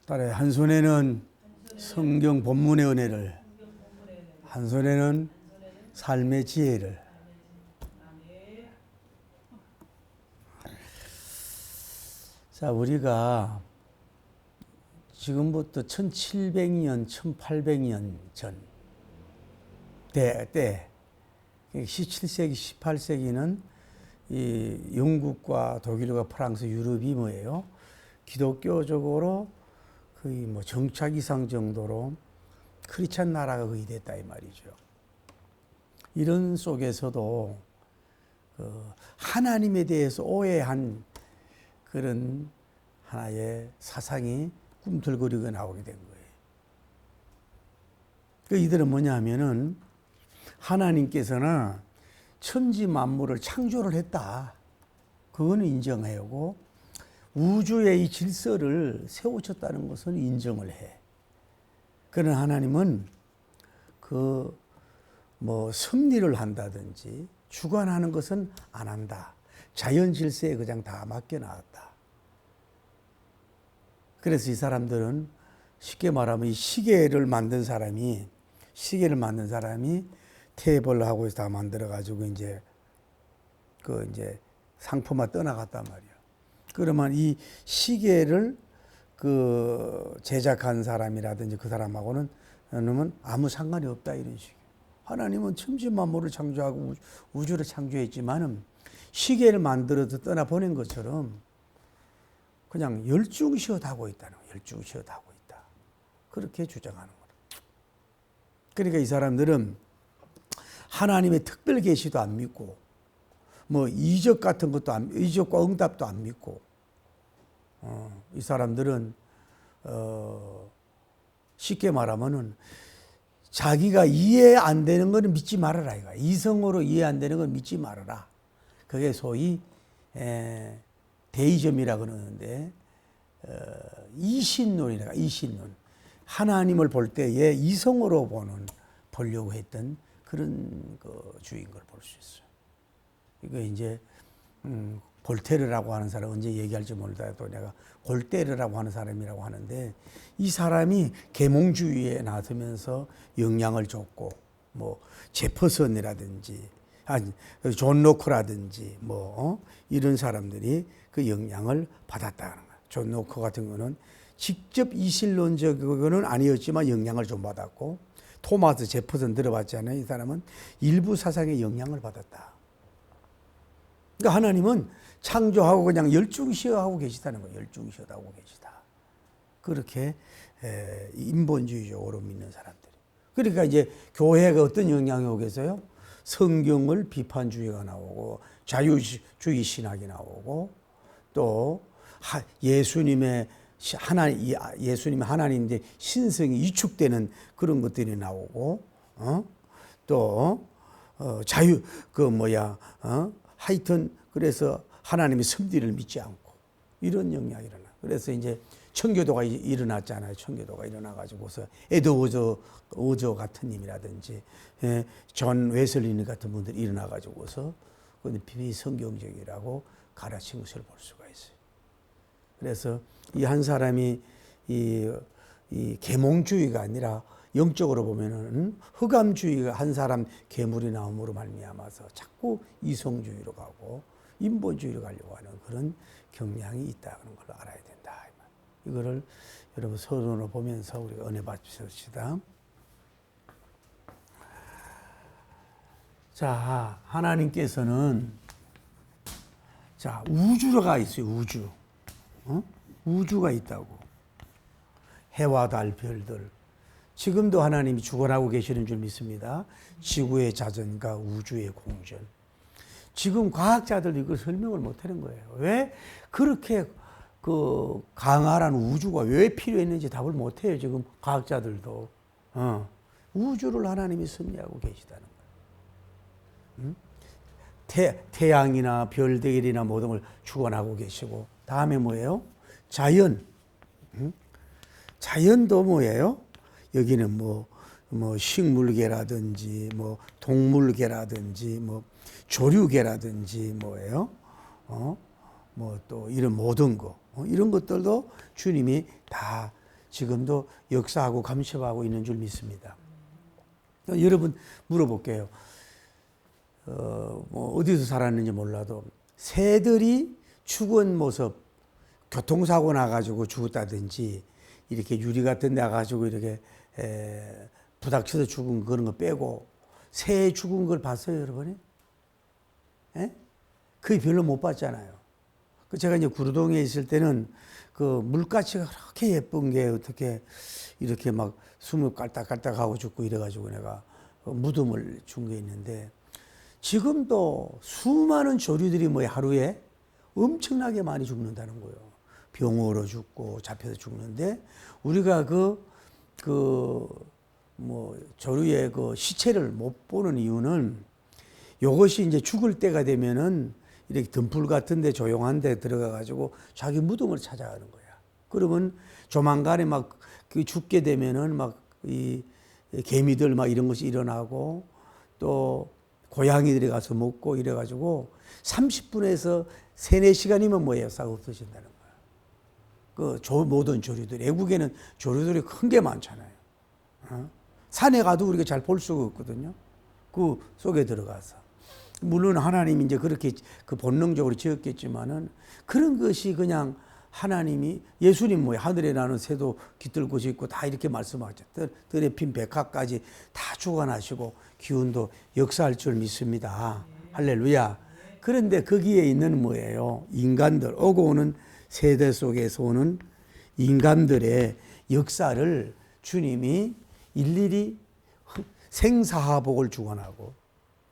따라해. 한 손에는 성경 본문의 은혜를, 한 손에는 삶의 지혜를. 자, 우리가 지금부터 1700년, 1800년 전 때 17세기, 18세기는 이 영국과 독일과 프랑스, 유럽이 뭐예요? 기독교적으로 거의 뭐 정착 이상 정도로 크리스찬 나라가 거의 됐다 이 말이죠. 이런 속에서도 그 하나님에 대해서 오해한 그런 하나의 사상이 꿈틀거리고 나오게 된 거예요. 그 이들은 뭐냐 하면은 하나님께서는 천지 만물을 창조를 했다. 그거는 인정하고 우주의 이 질서를 세우셨다는 것은 인정을 해. 그러나 하나님은 그 뭐 섭리를 한다든지 주관하는 것은 안 한다. 자연 질서에 그냥 다 맡겨놨다. 그래서 이 사람들은 쉽게 말하면 이 시계를 만든 사람이 테이블을 하고 다 만들어 가지고 이제 상품화 떠나갔단 말이야. 그러면 이 시계를 그 제작한 사람이라든지 그 사람하고는 아무 상관이 없다 이런 식이에요. 하나님은 천지 만물을 창조하고 우주를 창조했지만은 시계를 만들어서 떠나보낸 것처럼 그냥 열중시옷 하고 있다는 거예요. 열중시옷 하고 있다. 그렇게 주장하는 거예요. 그러니까 이 사람들은 하나님의 특별 계시도 안 믿고 뭐 이적 같은 것도 이적과 응답도 안 믿고 이 사람들은 쉽게 말하면은 자기가 이해 안 되는 거는 믿지 말아라 이거. 이성으로 이해 안 되는 건 믿지 말아라. 그게 소위 데이즘이라 그러는데 이신론이라 이신론. 하나님을 볼 때에 이성으로 보려고 했던 그런 그 주인 걸 볼 수 있어요. 이거 이제 볼테르라고 하는 사람 언제 얘기할지 모르다도 내가 볼테르라고 하는 사람이라고 하는데 이 사람이 계몽주의에 나서면서 영향을 줬고 뭐 제퍼슨이라든지 존 로크라든지 이런 사람들이 그 영향을 받았다는 거예요. 존 로크 같은 거는 직접 이신론적은 아니었지만 영향을 좀 받았고 토마스 제퍼슨 들어봤잖아요. 이 사람은 일부 사상의 영향을 받았다. 그러니까 하나님은 창조하고 그냥 열중시하고 계시다는 거예요. 열중시하고 계시다. 그렇게 인본주의적으로 믿는 사람들이. 그러니까 이제 교회가 어떤 영향이 오겠어요? 성경을 비판주의가 나오고 자유주의 신학이 나오고 또 예수님의 하나님인데 신성이 위축되는 그런 것들이 나오고 또 자유 하여튼 그래서 하나님의 섭리를 믿지 않고 이런 영향이 일어나. 그래서 이제 청교도가 일어났잖아요. 청교도가 일어나가지고서 에드 오저 같은 님이라든지 존 웨슬리 같은 분들이 일어나가지고서 비성경적이라고 가르친 것을 볼 수가 있어요. 그래서 이 한 사람이 이 계몽주의가 아니라 영적으로 보면은 흑암주의가 한 사람 계물이 나옴으로 말미암아서 자꾸 이성주의로 가고 인본주의로 가려고 하는 그런 경향이 있다는 걸 알아야 된다. 이거를 여러분 서론을 보면서 우리가 은혜 받으십시다. 자, 하나님께서는 우주가 있어요. 우주. 우주가 있다고. 해와 달, 별들. 지금도 하나님이 주관하고 계시는 줄 믿습니다. 지구의 자전과 우주의 공전. 지금 과학자들도 이걸 설명을 못하는 거예요. 왜 그렇게 그 강한 우주가 왜 필요했는지 답을 못해요. 지금 과학자들도. 우주를 하나님이 섭리하고 계시다는 거예요. 태양이나 별들이나 모든 걸 주관하고 계시고 다음에 뭐예요? 자연. 자연도 뭐예요? 여기는 뭐 식물계라든지 동물계라든지 조류계라든지 뭐예요? 뭐 또 이런 모든 거 이런 것들도 주님이 다 지금도 역사하고 감시하고 있는 줄 믿습니다. 여러분 물어볼게요. 뭐 어디서 살았는지 몰라도 새들이 죽은 모습, 교통사고 나가지고 죽었다든지 이렇게 유리 같은 데 가가지고 이렇게 부닥쳐서 죽은 그런 거 빼고 새 죽은 걸 봤어요, 여러분이? 예? 거의 별로 못 봤잖아요. 제가 이제 구르동에 있을 때는 그 물가치가 그렇게 예쁜 게 어떻게 이렇게 막 숨을 깔딱깔딱하고 죽고 이래가지고 내가 무덤을 준 게 있는데 지금도 수많은 조류들이 뭐 하루에 엄청나게 많이 죽는다는 거예요. 병으로 죽고 잡혀서 죽는데 우리가 뭐 조류의 그 시체를 못 보는 이유는 이것이 이제 죽을 때가 되면은 이렇게 덤불 같은 데 조용한 데 들어가 가지고 자기 무덤을 찾아가는 거야. 그러면 조만간에 막 그 죽게 되면은 막 이 개미들 막 이런 것이 일어나고 또 고양이들이 가서 먹고 이래 가지고 30분에서 3, 4시간이면 뭐예요? 싹 없어진다는 거야. 모든 조류들. 외국에는 조류들이 큰 게 많잖아요. 산에 가도 우리가 잘 볼 수가 없거든요. 그 속에 들어가서. 물론 하나님이 이제 그렇게 그 본능적으로 지었겠지만은 그런 것이 그냥 하나님이 예수님 뭐예요? 하늘에 나는 새도 깃들고 있고 다 이렇게 말씀하셨죠. 들에 핀 백합까지 다 주관하시고 기운도 역사할 줄 믿습니다. 할렐루야. 그런데 거기에 있는 뭐예요? 인간들, 오고 오는 세대 속에서 오는 인간들의 역사를 주님이 일일이 생사하복을 주관하고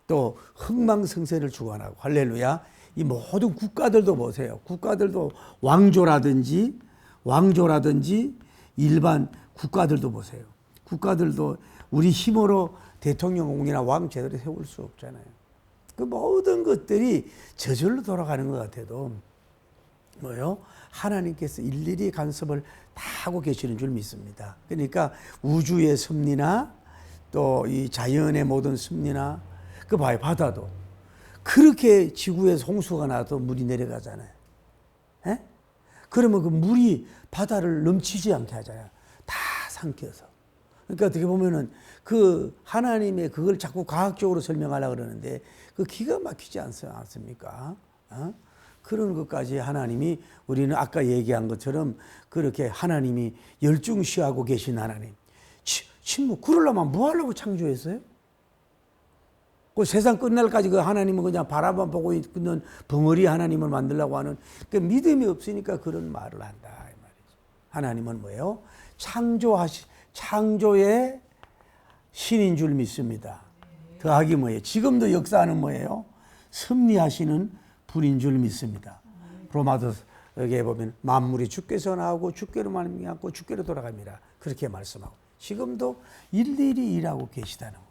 또 흥망성쇠를 주관하고 할렐루야. 이 모든 국가들도 보세요. 국가들도 왕조라든지 일반 국가들도 보세요. 국가들도 우리 힘으로 대통령이나 왕 제대로 세울 수 없잖아요. 그 모든 것들이 저절로 돌아가는 것 같아도 뭐요? 하나님께서 일일이 간섭을 다 하고 계시는 줄 믿습니다. 그러니까 우주의 섭리나 또 이 자연의 모든 섭리나 그 봐요. 바다도 그렇게 지구에서 홍수가 나도 물이 내려가잖아요. 에? 그러면 그 물이 바다를 넘치지 않게 하잖아요. 다 삼켜서. 그러니까 어떻게 보면은 그 하나님의 그걸 자꾸 과학적으로 설명하려고 그러는데 그 기가 막히지 않습니까? 그런 것까지 하나님이 우리는 아까 얘기한 것처럼 그렇게 하나님이 열중시하고 계신 하나님. 뭐 그러려면 뭐 하려고 창조했어요? 그 세상 끝날까지 그 하나님은 그냥 바라만 보고 있는 벙어리 하나님을 만들려고 하는 그 믿음이 없으니까 그런 말을 한다 이 말이죠. 하나님은 뭐예요? 창조의 신인 줄 믿습니다. 더하기 뭐예요? 지금도 역사하는 뭐예요? 섭리하시는 분인 줄 믿습니다. 로마서 여기에 보면 만물이 주께서 나오고 주께로 말미암고 주께로 돌아갑니다. 그렇게 말씀하고 지금도 일일이 일하고 계시다는 거.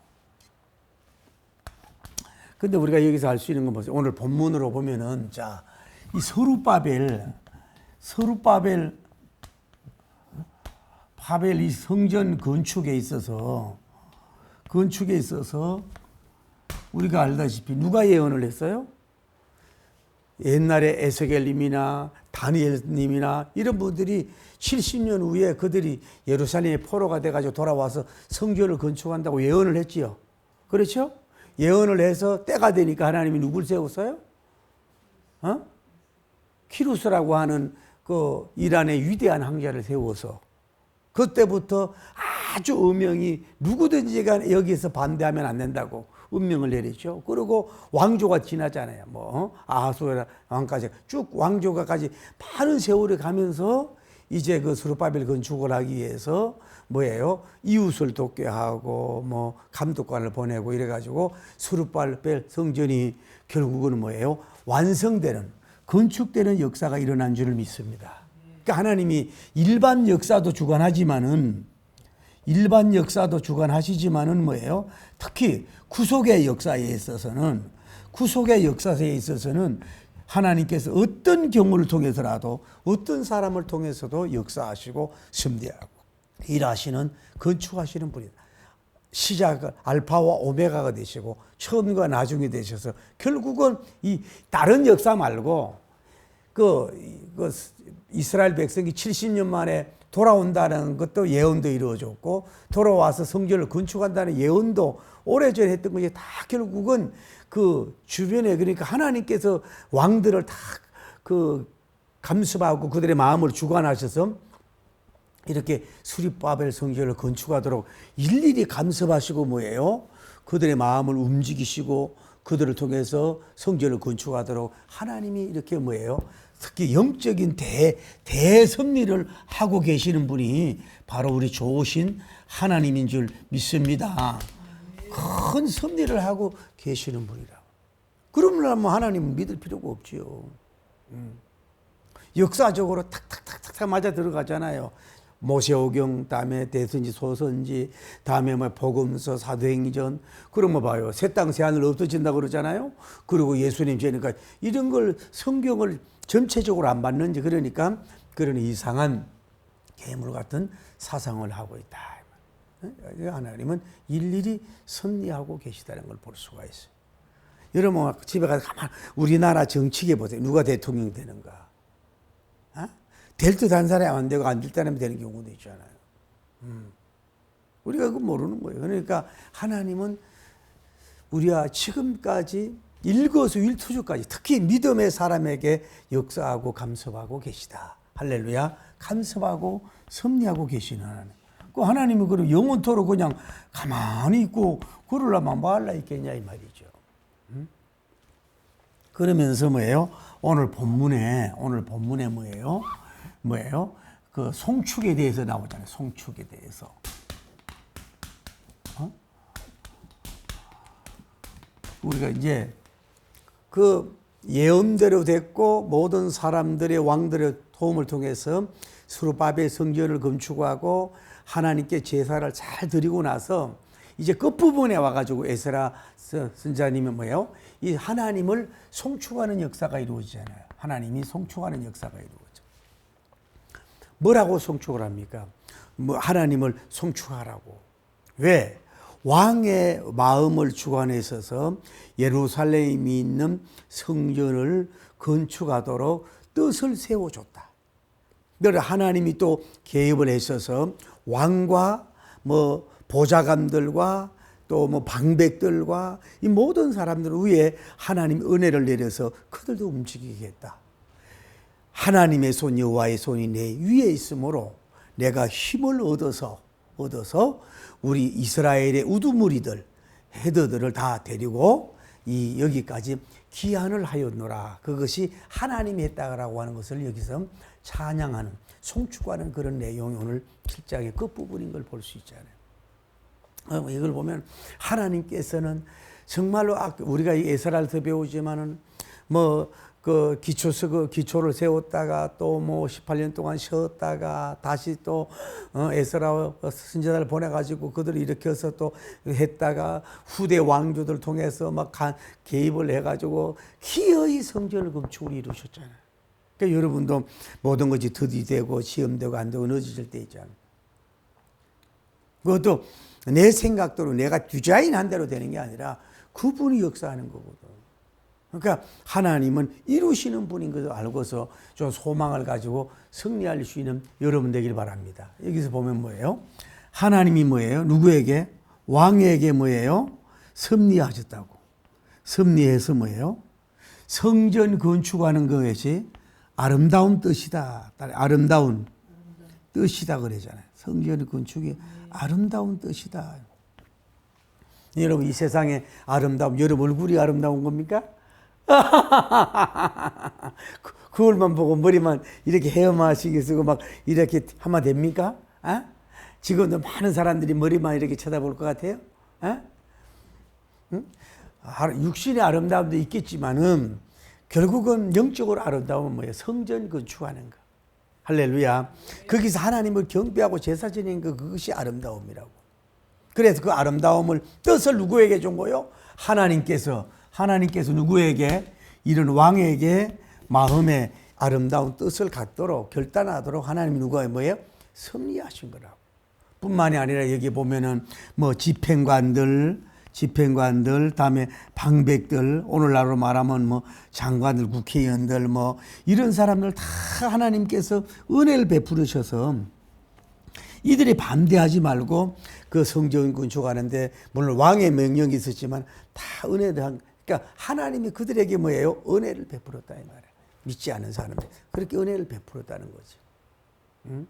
근데 우리가 여기서 알 수 있는 건 뭐죠? 오늘 본문으로 보면은 자, 이 바벨 이 성전 건축에 있어서 우리가 알다시피 누가 예언을 했어요? 옛날에 에스겔님이나 다니엘님이나 이런 분들이 70년 후에 그들이 예루살렘에 포로가 돼가지고 돌아와서 성전을 건축한다고 예언을 했지요. 그렇죠? 예언을 해서 때가 되니까 하나님이 누굴 세웠어요? 키루스라고 하는 그 이란의 위대한 황제를 세워서 그때부터 아주 음명이 누구든지 간에 여기서 반대하면 안 된다고 음명을 내렸죠. 그리고 왕조가 지나잖아요. 뭐 아하수에라 왕까지 쭉 왕조가까지 많은 세월이 가면서 이제 그 스룹바벨 건축을 하기 위해서 뭐예요? 이웃을 돕게 하고 뭐 감독관을 보내고 이래가지고 스룹바벨 성전이 결국은 뭐예요? 완성되는 건축되는 역사가 일어난 줄을 믿습니다. 그러니까 하나님이 일반 역사도 주관하지만은 뭐예요? 특히 구속의 역사에 있어서는 하나님께서 어떤 경우를 통해서라도 어떤 사람을 통해서도 역사하시고 섭리하고 일하시는 건축하시는 분이다. 시작 알파와 오메가가 되시고 처음과 나중이 되셔서 결국은 이 다른 역사 말고 그 이스라엘 백성이 70년 만에 돌아온다는 것도 예언도 이루어졌고 돌아와서 성전을 건축한다는 예언도 오래전에 했던 것이 다 결국은 그 주변에 그러니까 하나님께서 왕들을 다 그 감습하고 그들의 마음을 주관하셔서 이렇게 수립바벨 성전을 건축하도록 일일이 감습하시고 뭐예요? 그들의 마음을 움직이시고 그들을 통해서 성전을 건축하도록 하나님이 이렇게 뭐예요? 특히 영적인 대섭리를 하고 계시는 분이 바로 우리 좋으신 하나님인 줄 믿습니다. 큰 섭리를 하고 계시는 분이라. 그러면 하나님은 믿을 필요가 없지요. 역사적으로 탁탁탁탁 맞아 들어가잖아요. 모세오경, 다음에 대선지, 소선지, 다음에 뭐 복음서, 사도행전, 그런 거 봐요. 새 땅 새 하늘 없어진다 그러잖아요. 그리고 예수님 죄니까 이런 걸 성경을 전체적으로 안 받는지 그러니까 그런 이상한 괴물 같은 사상을 하고 있다. 하나님은 일일이 섭리하고 계시다는 걸 볼 수가 있어요. 여러분 집에 가서 가만 우리나라 정치계 보세요. 누가 대통령 되는가? 어? 될 듯 한 사람이 안 되고 안 될 사람이 되는 경우도 있잖아요. 우리가 그거 모르는 거예요. 그러니까 하나님은 우리가 지금까지 일거수일투족까지 특히 믿음의 사람에게 역사하고 감섭하고 계시다. 할렐루야. 감섭하고 섭리하고 계시는 하나님. 그 하나님이 그럼 영원토록 그냥 가만히 있고 그러려면 뭐 할라 있겠냐 이 말이죠. 그러면서 뭐예요? 오늘 본문에 뭐예요? 그 송축에 대해서 나오잖아요. 송축에 대해서. 우리가 이제 그 예언대로 됐고 모든 사람들의 왕들의 도움을 통해서 스룹바벨 성전을 건축하고 하나님께 제사를 잘 드리고 나서 이제 끝부분에 와가지고 에스라 선자님이 뭐예요? 이 하나님을 송축하는 역사가 이루어지잖아요. 하나님이 송축하는 역사가 이루어져. 뭐라고 송축을 합니까? 뭐 하나님을 송축하라고. 왜? 왕의 마음을 주관해 있어서 예루살렘이 있는 성전을 건축하도록 뜻을 세워줬다. 그래서 하나님이 또 개입을 했어서 왕과 뭐 보좌관들과 또 뭐 방백들과 이 모든 사람들 위에 하나님 은혜를 내려서 그들도 움직이겠다. 하나님의 손 여호와의 손이 내 위에 있으므로 내가 힘을 얻어서 우리 이스라엘의 우두머리들 헤더들을 다 데리고 이 여기까지 기한을 하였노라. 그것이 하나님이 했다라고 하는 것을 여기서 찬양하는 송축하는 그런 내용이 오늘 7장의 끝부분인 걸 볼 수 있잖아요. 이걸 보면 하나님께서는 정말로 우리가 에스라에서 배우지만은 뭐 그 기초를 세웠다가 또 뭐 18년 동안 쉬었다가 다시 또 에스라 선지자를 보내가지고 그들을 일으켜서 또 했다가 후대 왕조들 통해서 막 개입을 해가지고 기어이 성전을 건축을 이루셨잖아요. 그러니까 여러분도 모든 것이 더디되고 시험되고 안 되고 늦어질 때 있잖아요. 그것도 내 생각대로 내가 디자인한 대로 되는 게 아니라 그분이 역사하는 거거든. 그러니까 하나님은 이루시는 분인 것을 알고서 좀 소망을 가지고 승리할 수 있는 여러분 되길 바랍니다. 여기서 보면 뭐예요? 하나님이 뭐예요? 누구에게? 왕에게 뭐예요? 섭리하셨다고. 섭리해서 뭐예요? 성전 건축하는 것이 아름다운 뜻이다. 아름다운 뜻이다 그러잖아요. 성전 건축이 아름다운 뜻이다. 여러분 이 세상에 아름다움, 여러분 얼굴이 아름다운 겁니까? 그걸만 보고 머리만 이렇게 헤어만 신경 쓰고 막 이렇게 하면 됩니까? 지금도 많은 사람들이 머리만 이렇게 쳐다볼 것 같아요. 응? 육신의 아름다움도 있겠지만은 결국은 영적으로 아름다움은 뭐예요? 성전 건축하는 거. 할렐루야. 거기서 하나님을 경배하고 제사 지내는 거 그것이 아름다움이라고. 그래서 그 아름다움을 뜻을 누구에게 준 거요? 하나님께서 누구에게? 이런 왕에게 마음에 아름다운 뜻을 갖도록 결단하도록 하나님이 누가 뭐예요? 섭리하신 거라고. 뿐만이 아니라 여기 보면은 뭐 집행관들, 다음에 방백들, 오늘날로 말하면 뭐 장관들, 국회의원들 뭐 이런 사람들 다 하나님께서 은혜를 베푸르셔서 이들이 반대하지 말고 그 성전 건축하는데 물론 왕의 명령이 있었지만 다 은혜도 그러니까 하나님이 그들에게 뭐예요? 은혜를 베풀었다 이 말이에요. 믿지 않은 사람이 그렇게 은혜를 베풀었다는 거죠. 응?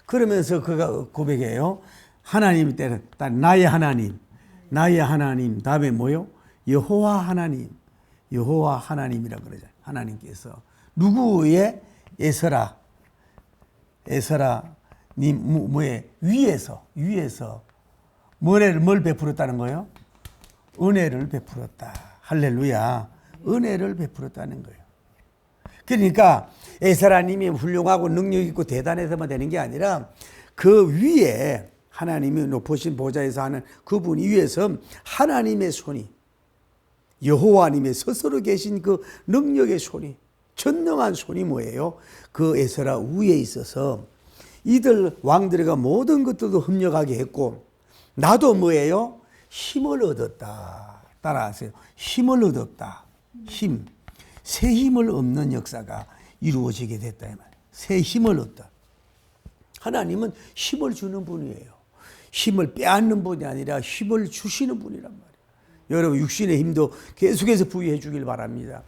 그러면서 그가 고백해요. 하나님 때는 나의 하나님 다음에 뭐요? 여호와 하나님이라 그러죠. 하나님께서 누구의 에스라님 뭐에 위에서 뭘 베풀었다는 거예요? 은혜를 베풀었다. 할렐루야. 은혜를 베풀었다는 거예요. 그러니까 에스라님이 훌륭하고 능력 있고 대단해서만 되는 게 아니라 그 위에 하나님이 높으신 보좌에서 하는 그분 위에서 하나님의 손이 여호와님의 스스로 계신 그 능력의 손이 전능한 손이 뭐예요? 그 에스라 위에 있어서 이들 왕들과 모든 것들도 협력하게 했고 나도 뭐예요? 힘을 얻었다. 따라하세요. 힘을 얻었다. 힘. 새 힘을 얻는 역사가 이루어지게 됐다. 새 힘을 얻다. 하나님은 힘을 주는 분이에요. 힘을 빼앗는 분이 아니라 힘을 주시는 분이란 말이에요. 여러분 육신의 힘도 계속해서 부여해 주길 바랍니다.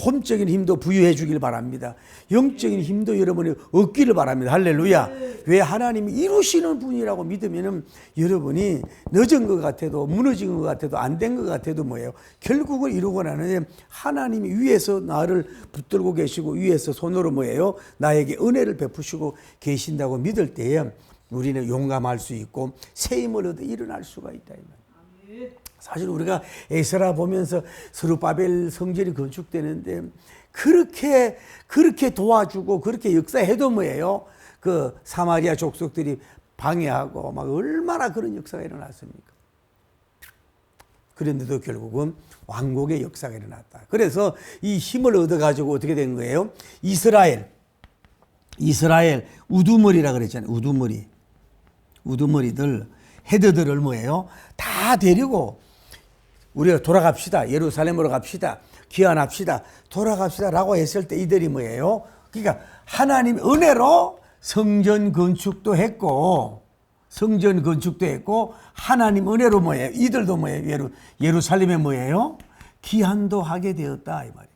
혼적인 힘도 부여해 주길 바랍니다. 영적인 힘도 여러분이 얻기를 바랍니다. 할렐루야. 왜 하나님이 이루시는 분이라고 믿으면 여러분이 늦은 것 같아도 무너진 것 같아도 안 된 것 같아도 뭐예요? 결국은 이루고 나는 하나님이 위에서 나를 붙들고 계시고 위에서 손으로 뭐예요? 나에게 은혜를 베푸시고 계신다고 믿을 때에 우리는 용감할 수 있고 새 힘을 얻어 일어날 수가 있다. 사실 우리가 에스라 보면서 스룹바벨 성전이 건축되는데 그렇게 도와주고 그렇게 역사해도 뭐예요? 그 사마리아 족속들이 방해하고 막 얼마나 그런 역사가 일어났습니까? 그런데도 결국은 왕국의 역사가 일어났다. 그래서 이 힘을 얻어가지고 어떻게 된 거예요? 이스라엘 우두머리라 그랬잖아요. 우두머리들 헤드들을 뭐예요? 다 데리고 우리가 돌아갑시다. 예루살렘으로 갑시다. 귀환합시다. 돌아갑시다. 라고 했을 때 이들이 뭐예요? 그러니까 하나님 은혜로 성전 건축도 했고 하나님 은혜로 뭐예요? 이들도 뭐예요? 예루살렘에 뭐예요? 귀환도 하게 되었다. 이 말이에요.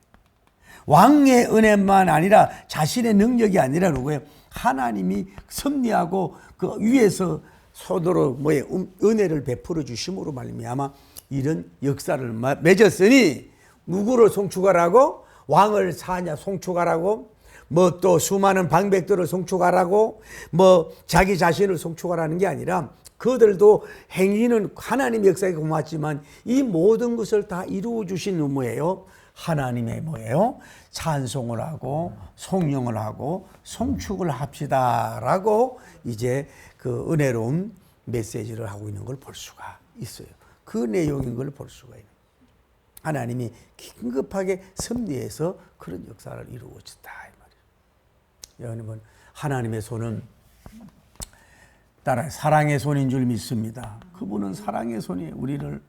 왕의 은혜만 아니라 자신의 능력이 아니라 누구예요? 하나님이 섭리하고 그 위에서 손으로 뭐예요? 은혜를 베풀어 주심으로 말미암아 이런 역사를 맺었으니 누구를 송축하라고? 왕을 사냐 송축하라고? 뭐 또 수많은 방백들을 송축하라고? 뭐 자기 자신을 송축하라는 게 아니라 그들도 행위는 하나님 역사에 고맙지만 이 모든 것을 다 이루어 주신 뭐예요? 하나님의 뭐예요? 찬송을 하고 송영을 하고 송축을 합시다라고 이제 그 은혜로운 메시지를 하고 있는 걸 볼 수가 있어요. 그 내용인 걸 볼 수가 있는. 하나님이 긴급하게 섭리해서 그런 역사를 이루어졌다 이 말이에요. 여러분 하나님의 손은 따라 사랑의 손인 줄 믿습니다. 그분은 사랑의 손이에요. 우리를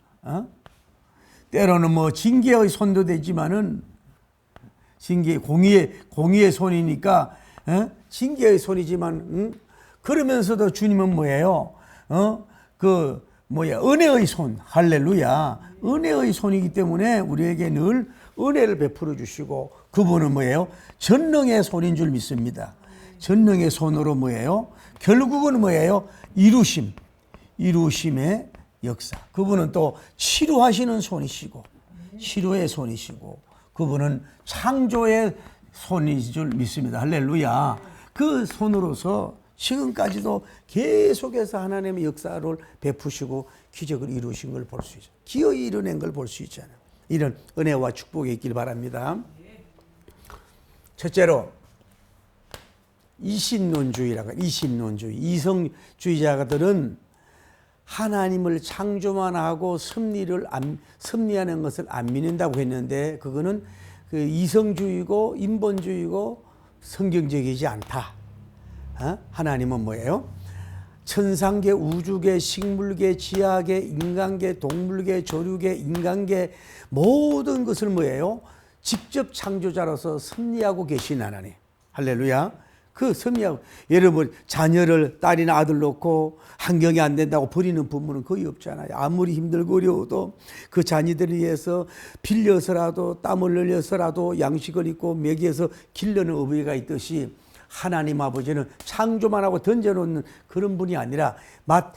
때로는 뭐 징계의 손도 되지만은 공의의 손이니까 징계의 손이지만 그러면서도 주님은 뭐예요? 은혜의 손, 할렐루야. 은혜의 손이기 때문에 우리에게 늘 은혜를 베풀어 주시고 그분은 뭐예요? 전능의 손인 줄 믿습니다. 전능의 손으로 뭐예요? 결국은 뭐예요? 이루심의 역사. 그분은 또 치료하시는 손이시고 치료의 손이시고 그분은 창조의 손인 줄 믿습니다. 할렐루야. 그 손으로서 지금까지도 계속해서 하나님의 역사를 베푸시고 기적을 이루신 걸 볼 수 있죠. 기어이 이뤄낸 걸 볼 수 있잖아요. 이런 은혜와 축복이 있길 바랍니다. 첫째로 이성주의자들은 하나님을 창조만 하고 섭리하는 것을 안 믿는다고 했는데 그거는 그 이성주의고 인본주의고 성경적이지 않다. 하나님은 뭐예요? 천상계, 우주계, 식물계, 지하계, 인간계, 동물계, 조류계, 인간계 모든 것을 뭐예요? 직접 창조자로서 섭리하고 계신 하나님. 할렐루야. 그 섭리하고, 여러분 자녀를 딸이나 아들 놓고 환경이 안 된다고 버리는 부모는 거의 없잖아요. 아무리 힘들고 어려워도 그 자녀들을 위해서 빌려서라도 땀을 흘려서라도 양식을 입고 먹여서 길러는 어버이가 있듯이, 하나님 아버지는 창조만 하고 던져놓는 그런 분이 아니라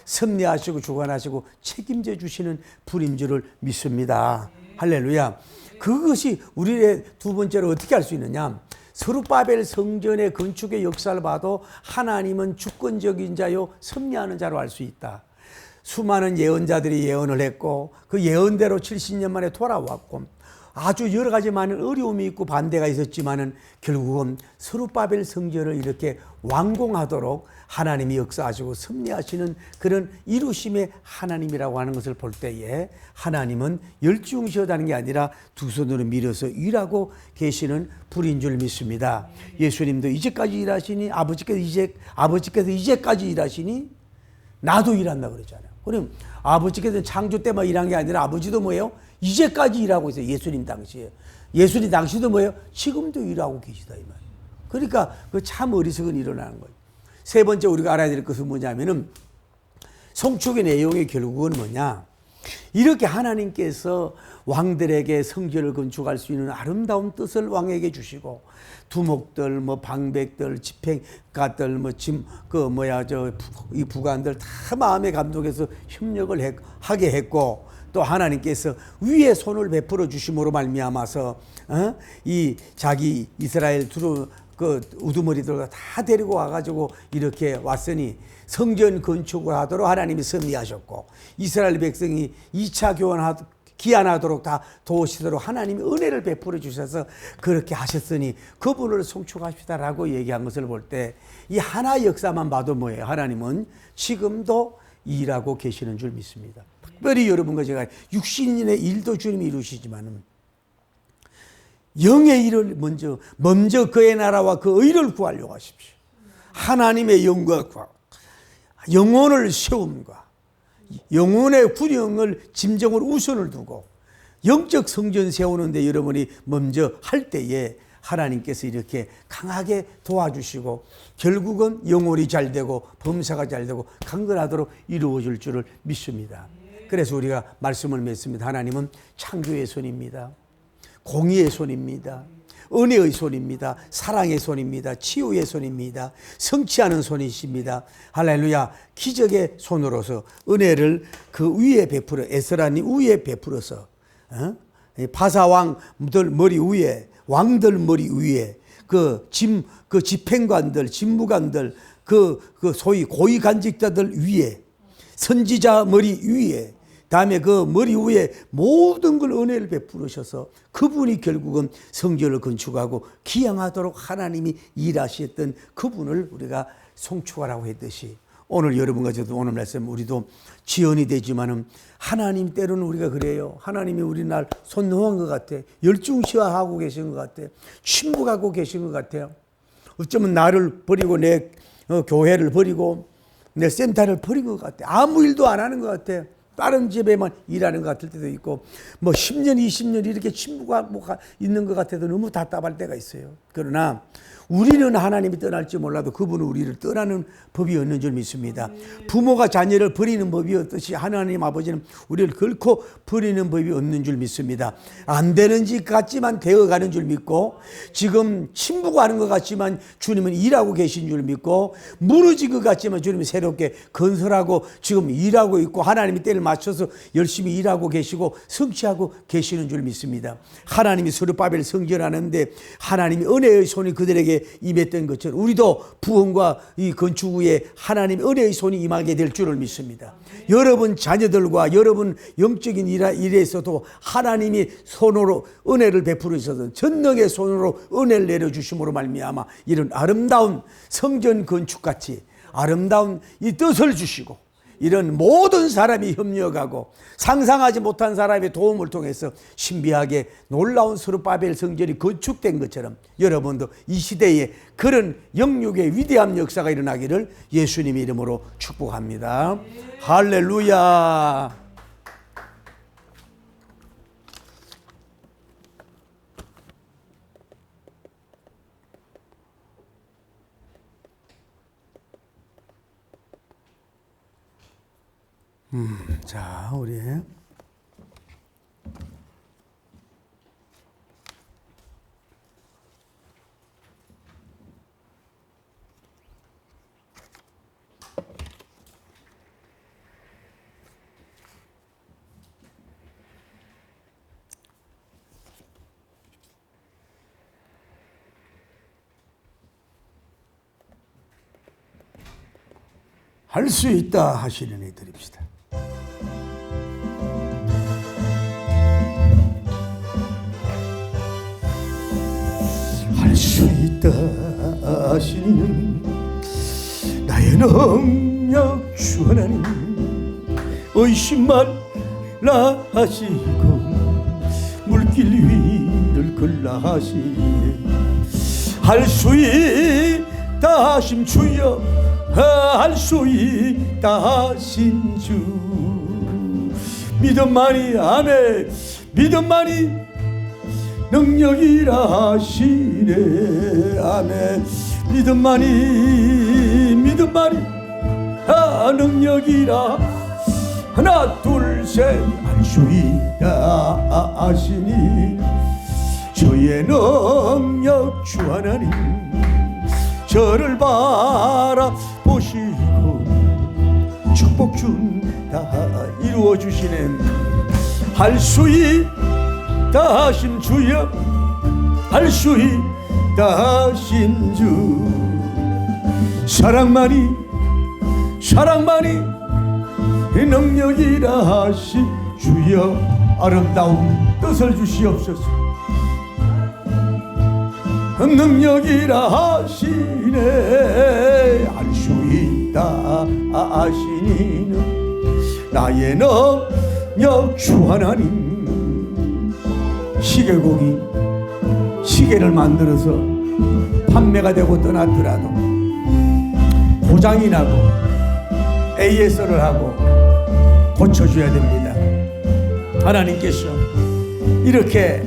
섭리하시고 주관하시고 책임져 주시는 분인 줄을 믿습니다. 할렐루야. 그것이 우리의 두 번째로 어떻게 할 수 있느냐, 스룹바벨 성전의 건축의 역사를 봐도 하나님은 주권적인 자요 섭리하는 자로 알 수 있다. 수많은 예언자들이 예언을 했고 그 예언대로 70년 만에 돌아왔고 아주 여러 가지 많은 어려움이 있고 반대가 있었지만은 결국은 스룹바벨 성전을 이렇게 완공하도록 하나님이 역사하시고 섭리하시는 그런 이루심의 하나님이라고 하는 것을 볼 때에, 하나님은 열중시하다는 게 아니라 두 손으로 밀어서 일하고 계시는 분인 줄 믿습니다. 예수님도 이제까지 일하시니, 아버지께서 이제까지 일하시니 나도 일한다 그러잖아요. 그럼 아버지께서 창조 때만 일한 게 아니라 아버지도 뭐예요? 이제까지 일하고 있어요. 예수님 당시에. 예수님 당시도 뭐예요? 지금도 일하고 계시다 이 말이에요. 그러니까 그 참 어리석은 일어나는 거예요. 세 번째 우리가 알아야 될 것은 뭐냐면은, 송축의 내용이 결국은 뭐냐, 이렇게 하나님께서 왕들에게 성전을 건축할 수 있는 아름다운 뜻을 왕에게 주시고, 두목들, 방백들, 집행가들, 이 부관들 다 마음에 감동해서 협력을 하게 했고, 또 하나님께서 위에 손을 베풀어 주심으로 말미암아서 이 자기 이스라엘 그 우두머리들 다 데리고 와가지고 이렇게 왔으니 성전 건축을 하도록 하나님이 섭리하셨고, 이스라엘 백성이 2차 기한하도록 다 도우시도록 하나님이 은혜를 베풀어 주셔서 그렇게 하셨으니 그분을 송축하시다라고 얘기한 것을 볼 때, 이 하나 역사만 봐도 뭐예요? 하나님은 지금도 일하고 계시는 줄 믿습니다. 특별히 여러분과 제가 육신의 일도 주님이 이루시지만은 영의 일을 먼저 그의 나라와 그 의를 구하려고 하십시오. 하나님의 영광과 영혼을 세움과 영혼의 구령을 짐정을 우선을 두고 영적 성전 세우는데 여러분이 먼저 할 때에 하나님께서 이렇게 강하게 도와주시고 결국은 영혼이 잘 되고 범사가 잘 되고 강건하도록 이루어질 줄을 믿습니다. 그래서 우리가 말씀을 맺습니다. 하나님은 창조의 손입니다. 공의의 손입니다. 은혜의 손입니다. 사랑의 손입니다. 치유의 손입니다. 성취하는 손이십니다. 할렐루야. 기적의 손으로서 은혜를 그 위에 베풀어, 에스라님 위에 베풀어서 바사왕들 머리 위에, 왕들 머리 위에, 그 집행관들, 집무관들, 그 소위 고위 간직자들 위에, 선지자 머리 위에, 다음에 그 머리 위에 모든 걸 은혜를 베풀으셔서 그분이 결국은 성전을 건축하고 기양하도록 하나님이 일하셨던 그분을 우리가 송축하라고 했듯이, 오늘 여러분과 저도 오늘 말씀 우리도 지연이 되지만은 하나님 때로는 우리가 그래요. 하나님이 우리 날 손놓은 것 같아. 열중시하고 계신 것 같아. 침묵하고 계신 것 같아요. 어쩌면 나를 버리고 내 교회를 버리고 내 센터를 버린 것 같아. 아무 일도 안 하는 것 같아. 다른 집에만 일하는 것 같을 때도 있고 10년 20년 이렇게 침묵하고 있는 것 같아도 너무 답답할 때가 있어요. 그러나 우리는 하나님이 떠날지 몰라도 그분은 우리를 떠나는 법이 없는 줄 믿습니다. 부모가 자녀를 버리는 법이 없듯이 하나님 아버지는 우리를 결코 버리는 법이 없는 줄 믿습니다. 안 되는 것 같지만 되어가는 줄 믿고, 지금 침묵하는 것 같지만 주님은 일하고 계신 줄 믿고, 무너진 것 같지만 주님은 새롭게 건설하고 지금 일하고 있고 하나님이 때를 맞춰서 열심히 일하고 계시고 성취하고 계시는 줄 믿습니다. 하나님이 스룹바벨 성전하는데 하나님이 은혜의 손이 그들에게 임했던 것처럼 우리도 부흥과 이 건축 후에 하나님의 은혜의 손이 임하게 될 줄을 믿습니다. 여러분 자녀들과 여러분 영적인 일에서도 하나님이 손으로 은혜를 베풀으셔서 전능의 손으로 은혜를 내려주심으로 말미암아 이런 아름다운 성전 건축같이 아름다운 이 뜻을 주시고, 이런 모든 사람이 협력하고 상상하지 못한 사람의 도움을 통해서 신비하게 놀라운 스룹바벨 성전이 건축된 것처럼 여러분도 이 시대에 그런 영육의 위대한 역사가 일어나기를 예수님 이름으로 축복합니다. 할렐루야. 자, 우리 할 수 있다 하시는 이들입시다. 할 수 있다 하시는 나의 능력 주 하나님, 의심 말라 하시고 물길 위를 걸라 하시네. 할 수 있다 하심 주여, 할 수 있다 하신 주. 믿음만이, 아멘, 믿음만이 능력이라 하시네. 아멘. 믿음만이 능력이라. 하나 둘 셋. 할 수 있다 하시니 저의 능력 주 하나님, 저를 바라보시고 축복 준다 이루어 주시네. 할 수 있다 하신 주여, 할 수 있다 하신 주. 사랑만이 능력이라 하신 주여, 아름다운 뜻을 주시옵소서. 능력이라 하시네. 할 수 있다 하시니는 나의 능력 주 하나님. 시계공이 시계를 만들어서 판매가 되고 떠났더라도 고장이 나고 AS를 하고 고쳐줘야 됩니다. 하나님께서 이렇게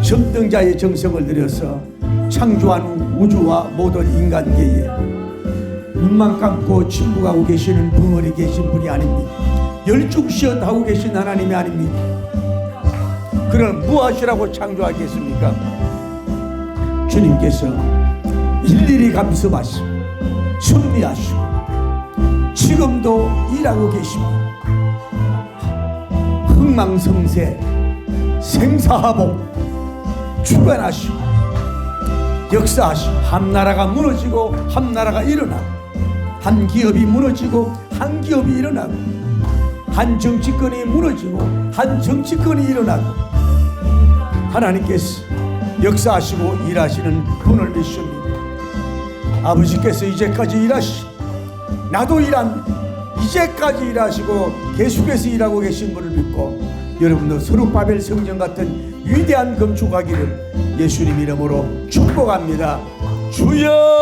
점등자의 정성을 들여서 창조한 우주와 모든 인간계에 눈만 감고 침묵하고 계시는 벙어리 계신 분이 아닙니다. 열중시연 하고 계신 하나님이 아닙니다. 그럼 무엇이라고 창조하겠습니까? 주님께서 일일이 감습하시고 섭리하시고 지금도 일하고 계십니다. 흥망성쇠 생사하복 주관하시고 역사하시고, 한 나라가 무너지고 한 나라가 일어나고, 한 기업이 무너지고 한 기업이 일어나고, 한 정치권이 무너지고 한 정치권이 일어나고, 하나님께서 역사하시고 일하시는 분을 믿습니다. 아버지께서 이제까지 일하시, 나도 일합니다. 이제까지 일하시고 계속해서 일하고 계신 분을 믿고, 여러분도 스룹바벨 성전 같은 위대한 건축하기를 예수님 이름으로 축복합니다. 주여.